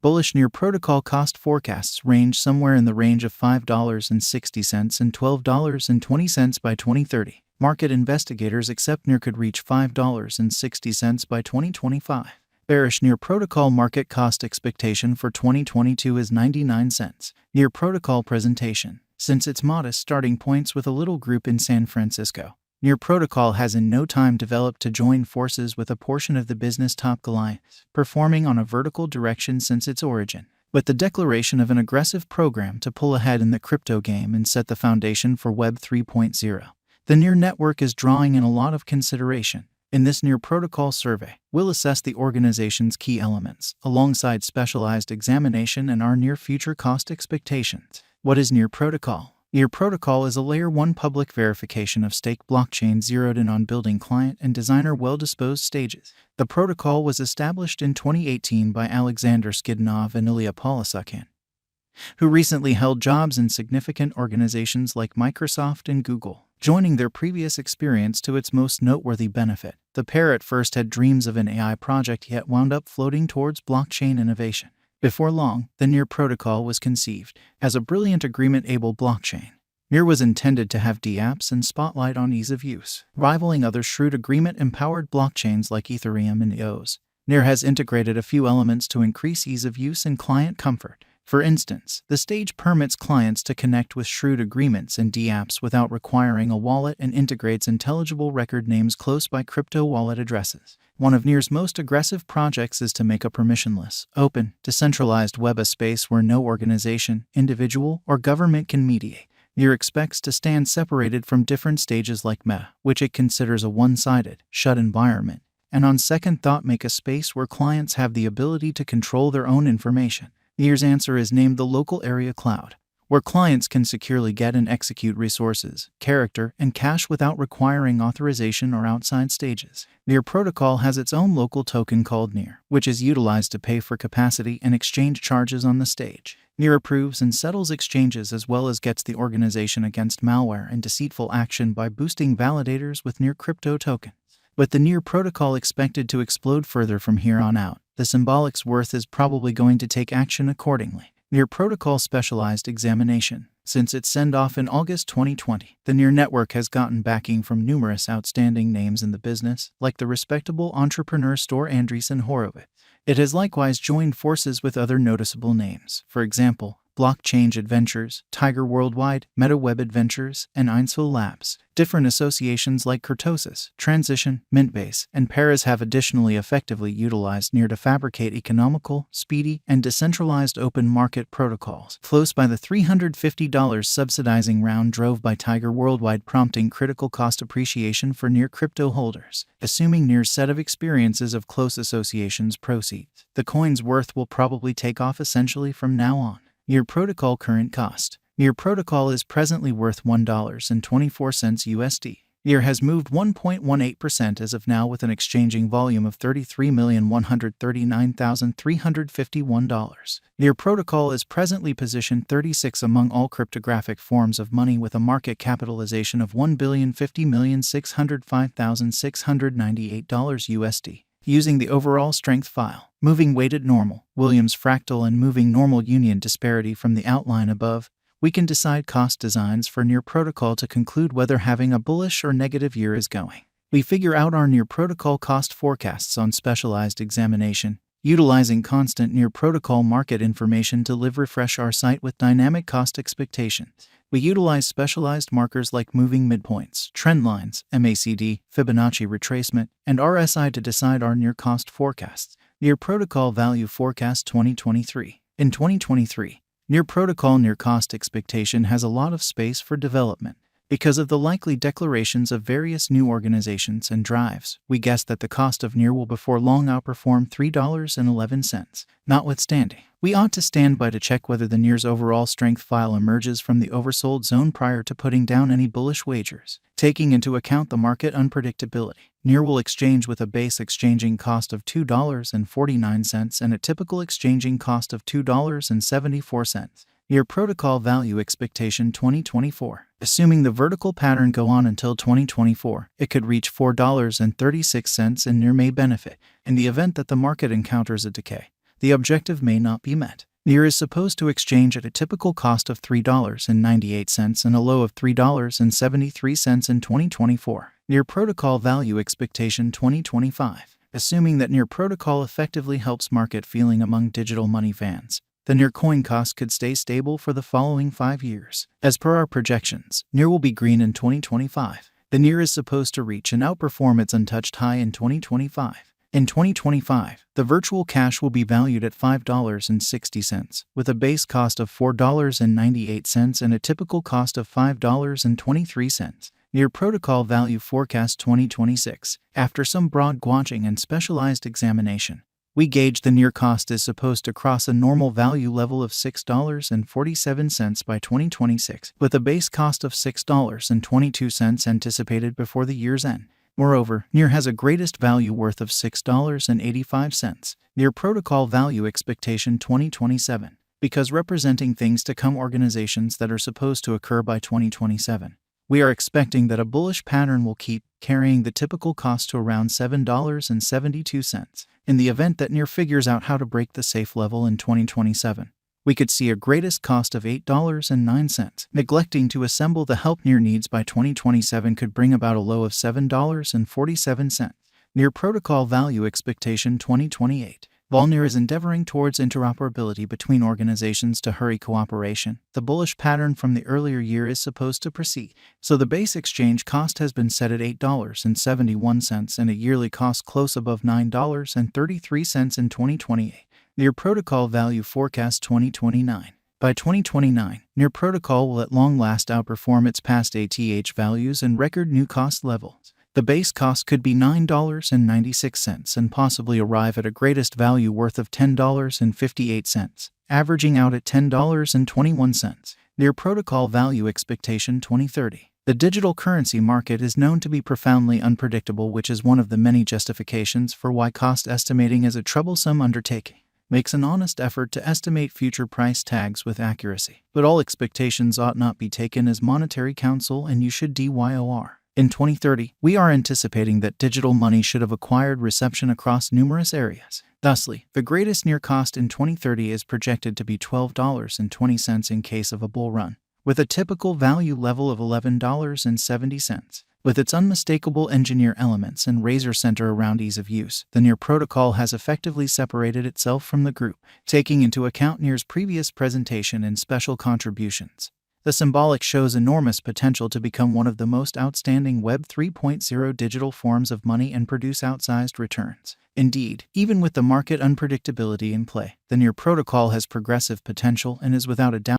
Bullish Near protocol cost forecasts range somewhere in the range of $5.60 and $12.20 by 2030. Market investigators accept Near could reach $5.60 by 2025. Bearish Near protocol market cost expectation for 2022 is 99 cents. Near protocol presentation. Since its modest starting points with a little group in San Francisco, Near protocol has in no time developed to join forces with a portion of the business top Goliaths, performing on a vertical direction since its origin, with the declaration of an aggressive program to pull ahead in the crypto game and set the foundation for Web 3.0. The Near network is drawing in a lot of consideration. In this Near protocol survey, we'll assess the organization's key elements, alongside specialized examination and our near future cost expectations. What is Near protocol? Near protocol is a Layer 1 public verification of stake blockchain zeroed in on building client and designer well-disposed stages. The protocol was established in 2018 by Alexander Skidnov and Ilya Polisukyan, who recently held jobs in significant organizations like Microsoft and Google, joining their previous experience to its most noteworthy benefit. The pair at first had dreams of an AI project yet wound up floating towards blockchain innovation. Before long, the Near protocol was conceived as a brilliant agreement-able blockchain. Near was intended to have dapps and spotlight on ease of use, rivaling other shrewd agreement-empowered blockchains like Ethereum and EOS. Near has integrated a few elements to increase ease of use and client comfort. For instance, the stage permits clients to connect with shrewd agreements and dapps without requiring a wallet and integrates intelligible record names close by crypto wallet addresses. One of Near's most aggressive projects is to make a permissionless, open, decentralized web a space where no organization, individual, or government can mediate. Near expects to stand separated from different stages like Meta, which it considers a one-sided, shut environment, and on second thought make a space where clients have the ability to control their own information. Near's answer is named the local area cloud, where clients can securely get and execute resources, character, and cache without requiring authorization or outside stages. Near protocol has its own local token called Near, which is utilized to pay for capacity and exchange charges on the stage. Near approves and settles exchanges as well as gets the organization against malware and deceitful action by boosting validators with Near crypto tokens. With the Near protocol expected to explode further from here on out, the symbolic's worth is probably going to take action accordingly. Near protocol specialized examination. Since its send-off in August 2020, the Near network has gotten backing from numerous outstanding names in the business, like the respectable entrepreneur Stor Andreessen Horowitz. It has likewise joined forces with other noticeable names, for example, Blockchain Adventures, Tiger Worldwide, MetaWeb Adventures, and Einsel Labs. Different associations like Kurtosis, Transition, Mintbase, and Paras have additionally effectively utilized Near to fabricate economical, speedy, and decentralized open market protocols. Close by the $350 subsidizing round drove by Tiger Worldwide, prompting critical cost appreciation for Near crypto holders. Assuming Near's set of experiences of close associations proceeds, the coin's worth will probably take off essentially from now on. Near protocol current cost. Near protocol is presently worth $1.24 USD. Near has moved 1.18% as of now with an exchanging volume of $33,139,351. Near protocol is presently positioned 36 among all cryptographic forms of money with a market capitalization of $1,050,605,698 USD. Using the overall strength file, moving weighted normal, Williams fractal and moving normal union disparity from the outline above, we can decide cost designs for Near protocol to conclude whether having a bullish or negative year is going. We figure out our Near protocol cost forecasts on specialized examination, utilizing constant Near protocol market information to refresh our site with dynamic cost expectations. We utilize specialized markers like moving midpoints, trend lines, MACD, Fibonacci retracement, and RSI to decide our Near cost forecasts. Near protocol value forecast 2023. In 2023, Near protocol Near cost expectation has a lot of space for development. Because of the likely declarations of various new organizations and drives, we guess that the cost of Near will before long outperform $3.11. Notwithstanding, we ought to stand by to check whether the Near's overall strength file emerges from the oversold zone prior to putting down any bullish wagers. Taking into account the market unpredictability, Near will exchange with a base exchanging cost of $2.49 and a typical exchanging cost of $2.74. Near protocol value expectation 2024. Assuming the vertical pattern go on until 2024, it could reach $4.36 and Near may benefit. In the event that the market encounters a decay, the objective may not be met. NEAR is supposed to exchange at a typical cost of $3.98 and a low of $3.73 in 2024. NEAR Protocol Value Expectation 2025. Assuming that NEAR Protocol effectively helps market feeling among digital money fans, the NEAR coin cost could stay stable for the following 5 years. As per our projections, NEAR will be green in 2025. The NEAR is supposed to reach and outperform its untouched high in 2025. In 2025, the virtual cash will be valued at $5.60, with a base cost of $4.98 and a typical cost of $5.23. NEAR Protocol Value Forecast 2026. After some broad gwatching and specialized examination, we gauge the NEAR cost is supposed to cross a normal value level of $6.47 by 2026, with a base cost of $6.22 anticipated before the year's end. Moreover, NEAR has a greatest value worth of $6.85. NEAR Protocol Value Expectation 2027. Because representing things to come, organizations that are supposed to occur by 2027. We are expecting that a bullish pattern will keep carrying the typical cost to around $7.72. In the event that NEAR figures out how to break the safe level in 2027, we could see a greatest cost of $8.09. Neglecting to assemble the help NEAR needs by 2027 could bring about a low of $7.47. NEAR Protocol Value Expectation 2028. While NEAR is endeavoring towards interoperability between organizations to hurry cooperation, the bullish pattern from the earlier year is supposed to proceed. So the base exchange cost has been set at $8.71 and a yearly cost close above $9.33 in 2028. NEAR Protocol Value Forecast 2029. By 2029, NEAR Protocol will at long last outperform its past ATH values and record new cost levels. The base cost could be $9.96 and possibly arrive at a greatest value worth of $10.58, averaging out at $10.21. NEAR Protocol Value Expectation 2030. The digital currency market is known to be profoundly unpredictable, which is one of the many justifications for why cost estimating is a troublesome undertaking. Makes an honest effort to estimate future price tags with accuracy. But all expectations ought not be taken as monetary counsel, and you should DYOR. In 2030, we are anticipating that digital money should have acquired reception across numerous areas. Thusly, the greatest NEAR cost in 2030 is projected to be $12.20 in case of a bull run, with a typical value level of $11.70. With its unmistakable engineer elements and razor center around ease of use, the NEAR protocol has effectively separated itself from the group, taking into account NEAR's previous presentation and special contributions. The symbolic shows enormous potential to become one of the most outstanding Web 3.0 digital forms of money and produce outsized returns. Indeed, even with the market unpredictability in play, the NEAR protocol has progressive potential and is without a doubt